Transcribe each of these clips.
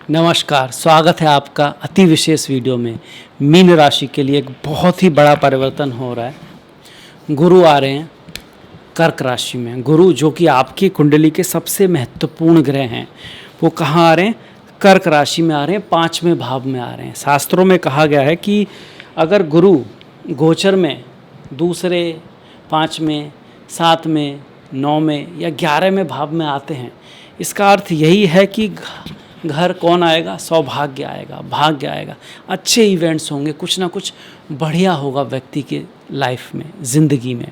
नमस्कार, स्वागत है आपका अति विशेष वीडियो में। मीन राशि के लिए एक बहुत ही बड़ा परिवर्तन हो रहा है। गुरु आ रहे हैं कर्क राशि में। गुरु जो कि आपकी कुंडली के सबसे महत्वपूर्ण ग्रह हैं, वो कहाँ आ रहे हैं? कर्क राशि में आ रहे हैं, 5वें भाव में आ रहे हैं। शास्त्रों में कहा गया है कि अगर गुरु गोचर में दूसरे, 5वें, 7वें, 9वें या 11वें भाव में आते हैं, इसका अर्थ यही है कि घर कौन आएगा? सौभाग्य आएगा, भाग्य आएगा, अच्छे इवेंट्स होंगे, कुछ ना कुछ बढ़िया होगा व्यक्ति के लाइफ में, ज़िंदगी में,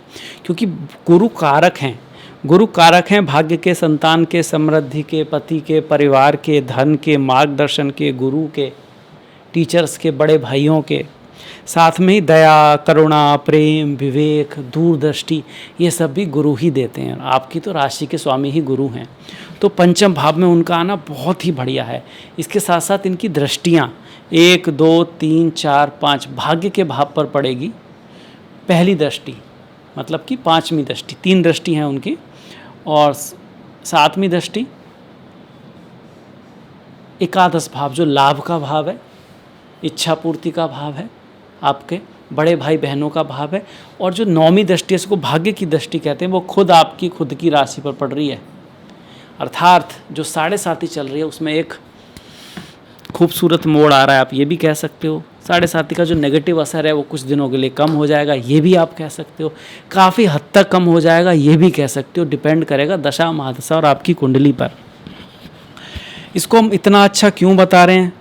क्योंकि गुरु कारक हैं। गुरु कारक हैं भाग्य के, संतान के, समृद्धि के, पति के, परिवार के, धन के, मार्गदर्शन के, गुरु के, टीचर्स के, बड़े भाइयों के, साथ में ही दया, करुणा, प्रेम, विवेक, दूरदृष्टि, ये सब भी गुरु ही देते हैं। आपकी तो राशि के स्वामी ही गुरु हैं, तो पंचम भाव में उनका आना बहुत ही बढ़िया है। इसके साथ साथ इनकी दृष्टियाँ 1, 2, 3, 4, 5 भाग्य के भाव पर पड़ेगी। पहली दृष्टि मतलब कि 5वीं दृष्टि, 3 दृष्टि हैं उनकी, और 7वीं दृष्टि एकादश भाव जो लाभ का भाव है, इच्छा पूर्ति का भाव है, आपके बड़े भाई बहनों का भाव है, और जो 9वीं दृष्टि है इसको भाग्य की दृष्टि कहते हैं, वो खुद आपकी खुद की राशि पर पड़ रही है। अर्थात जो 7.5 चल रही है उसमें एक खूबसूरत मोड़ आ रहा है, आप ये भी कह सकते हो। 7.5 का जो नेगेटिव असर है वो कुछ दिनों के लिए कम हो जाएगा, ये भी आप कह सकते हो। काफ़ी हद तक कम हो जाएगा, ये भी कह सकते हो। डिपेंड करेगा दशा महादशा और आपकी कुंडली पर। इसको हम इतना अच्छा क्यों बता रहे हैं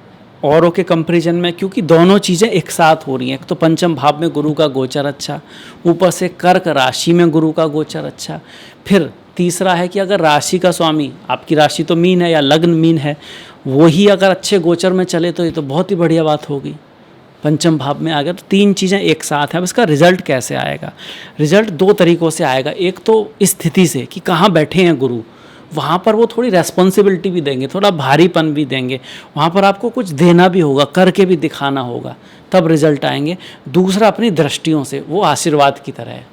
औरों के कंपैरिजन में? क्योंकि दोनों चीज़ें एक साथ हो रही हैं। एक तो पंचम भाव में गुरु का गोचर अच्छा, ऊपर से कर्क राशि में गुरु का गोचर अच्छा। फिर तीसरा है कि अगर राशि का स्वामी, आपकी राशि तो मीन है या लग्न मीन है, वही अगर अच्छे गोचर में चले तो ये तो बहुत ही बढ़िया बात होगी। पंचम भाव में आ गया तो 3 चीज़ें एक साथ हैं। अब इसका रिजल्ट कैसे आएगा? रिजल्ट 2 तरीक़ों से आएगा। एक तो इस स्थिति से कि कहाँ बैठे हैं गुरु, वहाँ पर वो थोड़ी रेस्पॉन्सिबिलिटी भी देंगे, थोड़ा भारीपन भी देंगे, वहाँ पर आपको कुछ देना भी होगा, करके भी दिखाना होगा, तब रिजल्ट आएंगे। दूसरा अपनी दृष्टियों से, वो आशीर्वाद की तरह है।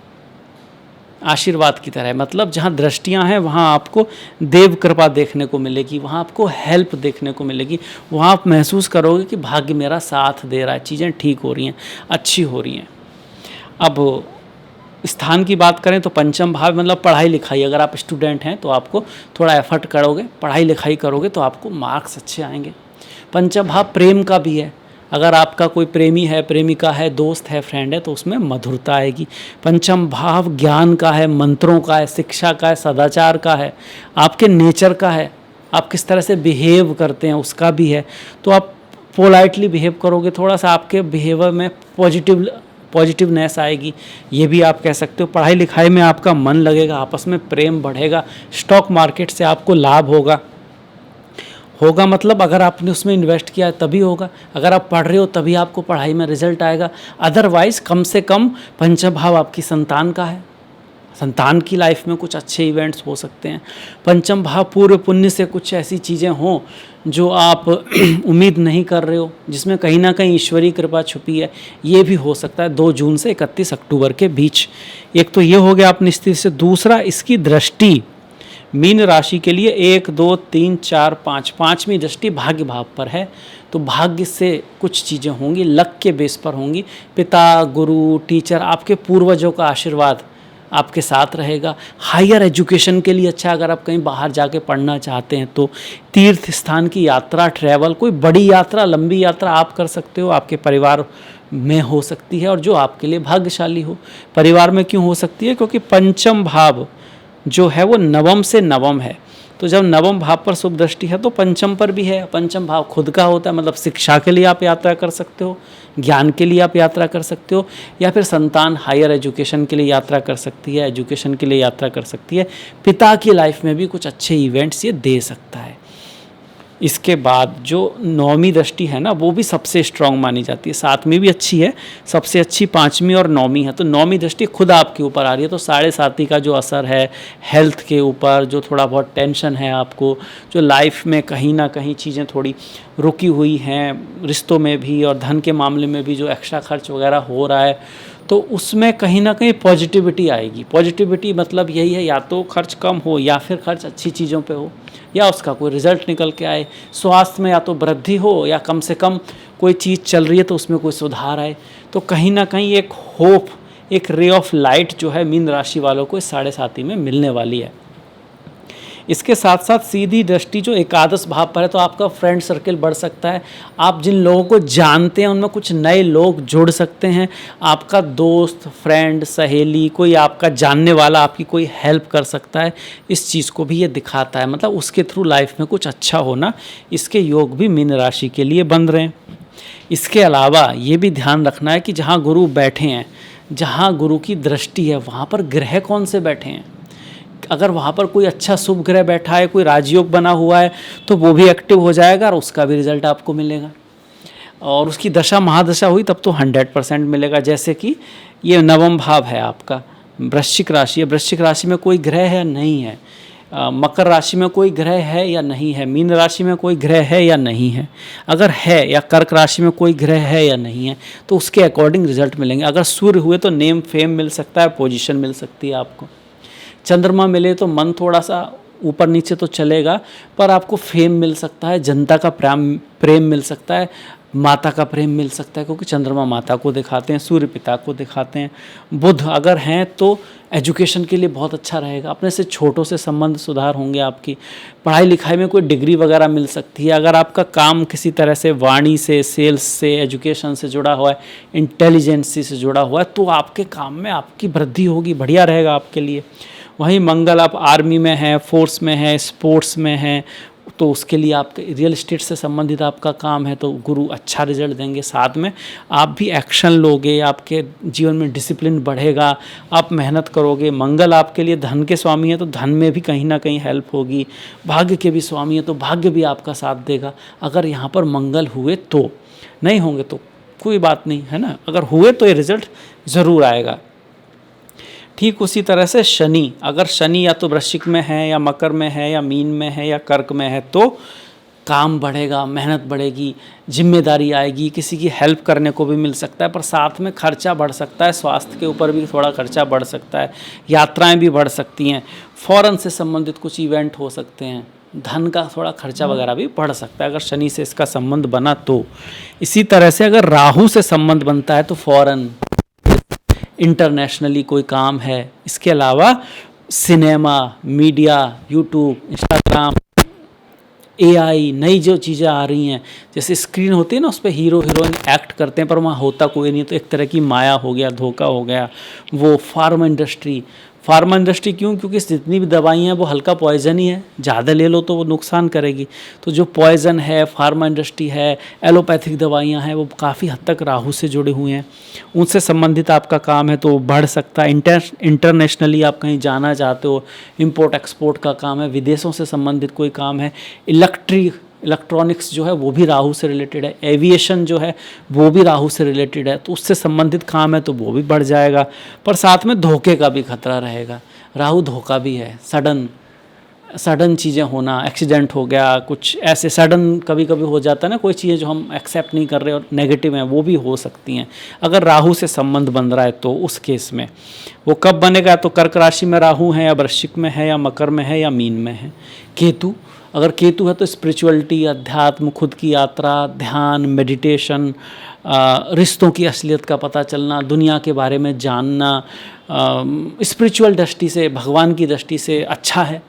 आशीर्वाद की तरह है मतलब जहाँ दृष्टियाँ हैं वहाँ आपको देव कृपा देखने को मिलेगी, वहाँ आपको हेल्प देखने को मिलेगी, वहाँ आप महसूस करोगे कि भाग्य मेरा साथ दे रहा है, चीज़ें ठीक हो रही हैं, अच्छी हो रही हैं। अब स्थान की बात करें तो पंचम भाव मतलब पढ़ाई लिखाई। अगर आप स्टूडेंट हैं तो आपको थोड़ा एफर्ट करोगे, पढ़ाई लिखाई करोगे तो आपको मार्क्स अच्छे आएंगे। पंचम भाव प्रेम का भी है। अगर आपका कोई प्रेमी है, प्रेमिका है, दोस्त है, फ्रेंड है, तो उसमें मधुरता आएगी। पंचम भाव ज्ञान का है, मंत्रों का है, शिक्षा का है, सदाचार का है, आपके नेचर का है, आप किस तरह से बिहेव करते हैं उसका भी है। तो आप पोलाइटली बिहेव करोगे, थोड़ा सा आपके बिहेवियर में पॉजिटिवनेस आएगी, ये भी आप कह सकते हो। पढ़ाई लिखाई में आपका मन लगेगा, आपस में प्रेम बढ़ेगा, स्टॉक मार्केट से आपको लाभ होगा मतलब अगर आपने उसमें इन्वेस्ट किया तभी होगा, अगर आप पढ़ रहे हो तभी आपको पढ़ाई में रिजल्ट आएगा। अदरवाइज़ कम से कम पंचम भाव आपकी संतान का है, संतान की लाइफ में कुछ अच्छे इवेंट्स हो सकते हैं। पंचम भाव पूर्व पुण्य से कुछ ऐसी चीज़ें हों जो आप उम्मीद नहीं कर रहे हो, जिसमें कहीं ना कहीं ईश्वरीय कृपा छुपी है, ये भी हो सकता है 2 जून से 31 अक्टूबर के बीच। एक तो ये हो गया अपनी स्थिति से। दूसरा, इसकी दृष्टि मीन राशि के लिए 1, 2, 3, 4, 5 5वीं दृष्टि भाग्य भाव पर है, तो भाग्य से कुछ चीज़ें होंगी, लक के बेस पर होंगी। पिता, गुरु, टीचर, आपके पूर्वजों का आशीर्वाद आपके साथ रहेगा। हायर एजुकेशन के लिए अच्छा, अगर आप कहीं बाहर जाके पढ़ना चाहते हैं तो तीर्थ स्थान की यात्रा, ट्रैवल, कोई बड़ी यात्रा, लंबी यात्रा आप कर सकते हो, आपके परिवार में हो सकती है, और जो आपके लिए भाग्यशाली हो। परिवार में क्यों हो सकती है? क्योंकि पंचम भाव जो है वो नवम से नवम है, तो जब नवम भाव पर शुभ दृष्टि है तो पंचम पर भी है। पंचम भाव खुद का होता है, मतलब शिक्षा के लिए आप यात्रा कर सकते हो, ज्ञान के लिए आप यात्रा कर सकते हो, या फिर संतान हायर एजुकेशन के लिए यात्रा कर सकती है, एजुकेशन के लिए यात्रा कर सकती है। पिता की लाइफ में भी कुछ अच्छे इवेंट्स ये दे सकता है। इसके बाद जो 9वीं दृष्टि है ना, वो भी सबसे स्ट्रांग मानी जाती है। 7वीं भी अच्छी है, सबसे अच्छी 5वीं और 9वीं है। तो 9वीं दृष्टि खुद आपके ऊपर आ रही है, तो 7.5 का जो असर है हेल्थ के ऊपर, जो थोड़ा बहुत टेंशन है आपको, जो लाइफ में कहीं ना कहीं चीज़ें थोड़ी रुकी हुई हैं, रिश्तों में भी और धन के मामले में भी जो एक्स्ट्रा खर्च वगैरह हो रहा है, तो उसमें कहीं ना कहीं पॉजिटिविटी आएगी। पॉजिटिविटी मतलब यही है, या तो खर्च कम हो या फिर खर्च अच्छी चीज़ों पे हो, या उसका कोई रिजल्ट निकल के आए। स्वास्थ्य में या तो वृद्धि हो या कम से कम कोई चीज़ चल रही है तो उसमें कोई सुधार आए। तो कहीं ना कहीं एक होप, एक रे ऑफ लाइट जो है मीन राशि वालों को इस 7.5 में मिलने वाली है। इसके साथ साथ सीधी दृष्टि जो एकादश भाव पर है, तो आपका फ्रेंड सर्कल बढ़ सकता है। आप जिन लोगों को जानते हैं उनमें कुछ नए लोग जुड़ सकते हैं। आपका दोस्त, फ्रेंड, सहेली, कोई आपका जानने वाला आपकी कोई हेल्प कर सकता है। इस चीज़ को भी ये दिखाता है, मतलब उसके थ्रू लाइफ में कुछ अच्छा होना, इसके योग भी मीन राशि के लिए बन रहे हैं। इसके अलावा ये भी ध्यान रखना है कि जहाँ गुरु बैठे हैं, जहाँ गुरु की दृष्टि है, वहाँ पर ग्रह कौन से बैठे हैं। अगर वहाँ पर कोई अच्छा शुभ ग्रह बैठा है, कोई राजयोग बना हुआ है, तो वो भी एक्टिव हो जाएगा और उसका भी रिजल्ट आपको मिलेगा। और उसकी दशा महादशा हुई तब तो 100% मिलेगा। जैसे कि ये नवम भाव है आपका, वृश्चिक राशि है। वृश्चिक राशि में कोई ग्रह है नहीं है, मकर राशि में कोई ग्रह है या नहीं है, मीन राशि में कोई ग्रह है या नहीं है, अगर है, या कर्क राशि में कोई ग्रह है या नहीं है, तो उसके अकॉर्डिंग रिजल्ट मिलेंगे। अगर सूर्य हुए तो नेम फेम मिल सकता है, पोजीशन मिल सकती है आपको। चंद्रमा मिले तो मन थोड़ा सा ऊपर नीचे तो चलेगा, पर आपको फेम मिल सकता है, जनता का प्रेम मिल सकता है, माता का प्रेम मिल सकता है, क्योंकि चंद्रमा माता को दिखाते हैं, सूर्य पिता को दिखाते हैं। बुध अगर हैं तो एजुकेशन के लिए बहुत अच्छा रहेगा। अपने से छोटों से संबंध सुधार होंगे, आपकी पढ़ाई लिखाई में कोई डिग्री वगैरह मिल सकती है। अगर आपका काम किसी तरह से वाणी से, सेल्स से, एजुकेशन से जुड़ा हुआ है, इंटेलिजेंसी से जुड़ा हुआ है, तो आपके काम में आपकी वृद्धि होगी, बढ़िया रहेगा आपके लिए। वहीं मंगल, आप आर्मी में हैं, फोर्स में हैं, स्पोर्ट्स में हैं, तो उसके लिए आपके रियल एस्टेट से संबंधित आपका काम है, तो गुरु अच्छा रिजल्ट देंगे। साथ में आप भी एक्शन लोगे, आपके जीवन में डिसिप्लिन बढ़ेगा, आप मेहनत करोगे। मंगल आपके लिए धन के स्वामी है, तो धन में भी कहीं ना कहीं हेल्प होगी। भाग्य के भी स्वामी है, तो भाग्य भी आपका साथ देगा। अगर यहाँ पर मंगल हुए तो, नहीं होंगे तो कोई बात नहीं, है ना। अगर हुए तो ये रिजल्ट ज़रूर आएगा। ठीक उसी तरह से शनि, अगर शनि या तो वृश्चिक में है, या मकर में है, या मीन में है, या कर्क में है, तो काम बढ़ेगा, मेहनत बढ़ेगी, जिम्मेदारी आएगी, किसी की हेल्प करने को भी मिल सकता है, पर साथ में खर्चा बढ़ सकता है। स्वास्थ्य के ऊपर भी थोड़ा खर्चा बढ़ सकता है, यात्राएं भी बढ़ सकती हैं, फॉरेन से संबंधित कुछ इवेंट हो सकते हैं, धन का थोड़ा खर्चा वगैरह भी बढ़ सकता है अगर शनि से इसका संबंध बना तो। इसी तरह से अगर राहु से संबंध बनता है तो फॉरेन, इंटरनेशनली कोई काम है। इसके अलावा cinema, media, YouTube, Instagram, AI, नई जो चीज़ें आ रही हैं, जैसे स्क्रीन होती है ना, उस पर हीरो हीरोइन एक्ट करते हैं पर वहाँ होता कोई नहीं, तो एक तरह की माया हो गया, धोखा हो गया। वो फार्मा इंडस्ट्री क्यों? क्योंकि जितनी भी दवाइयाँ हैं वो हल्का पॉइजन ही है, ज़्यादा ले लो तो वो नुकसान करेगी। तो जो पॉइजन है, फार्मा इंडस्ट्री है, एलोपैथिक दवाइयाँ हैं, वो काफ़ी हद तक राहु से जुड़े हुए हैं, उनसे संबंधित आपका काम है तो बढ़ सकता है। इंटरनेशनली आप कहीं जाना चाहते हो, इम्पोर्ट एक्सपोर्ट का काम है, विदेशों से संबंधित कोई काम है, इलेक्ट्रॉनिक्स जो है वो भी राहु से रिलेटेड है, एविएशन जो है वो भी राहु से रिलेटेड है, तो उससे संबंधित काम है तो वो भी बढ़ जाएगा। पर साथ में धोखे का भी खतरा रहेगा, राहु धोखा भी है। सडन चीज़ें होना, एक्सीडेंट हो गया, कुछ ऐसे सडन कभी कभी हो जाता है ना, कोई चीज़ें जो हम एक्सेप्ट नहीं कर रहे और नेगेटिव हैं वो भी हो सकती हैं अगर राहु से संबंध बन रहा है तो। उस केस में वो कब बनेगा? तो कर्क राशि में राहु है, या वृश्चिक में है, या मकर में है, या मीन में है। केतु, अगर केतु है तो स्पिरिचुअलिटी, अध्यात्म, खुद की यात्रा, ध्यान, मेडिटेशन, रिश्तों की असलियत का पता चलना, दुनिया के बारे में जानना, स्पिरिचुअल दृष्टि से, भगवान की दृष्टि से अच्छा है,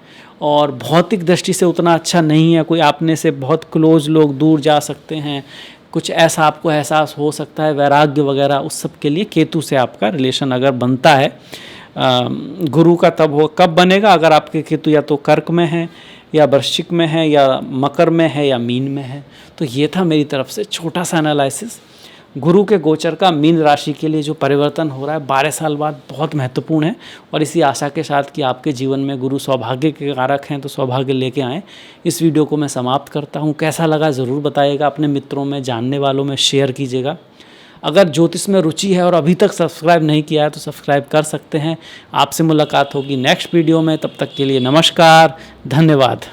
और भौतिक दृष्टि से उतना अच्छा नहीं है। कोई आपने से बहुत क्लोज लोग दूर जा सकते हैं, कुछ ऐसा आपको एहसास हो सकता है, वैराग्य वगैरह, उस सब के लिए केतु से आपका रिलेशन अगर बनता है गुरु का, तब वो कब बनेगा? अगर आपके केतु या तो कर्क में है, या वृश्चिक में है, या मकर में है, या मीन में है। तो ये था मेरी तरफ से छोटा सा एनालिसिस गुरु के गोचर का। मीन राशि के लिए जो परिवर्तन हो रहा है 12 साल बाद बहुत महत्वपूर्ण है, और इसी आशा के साथ कि आपके जीवन में गुरु सौभाग्य के कारक हैं तो सौभाग्य लेके आएँ। इस वीडियो को मैं समाप्त करता हूँ। कैसा लगा ज़रूर बताइएगा, अपने मित्रों में, जानने वालों में शेयर कीजिएगा। अगर ज्योतिष में रुचि है और अभी तक सब्सक्राइब नहीं किया है तो सब्सक्राइब कर सकते हैं। आपसे मुलाकात होगी नेक्स्ट वीडियो में, तब तक के लिए नमस्कार, धन्यवाद।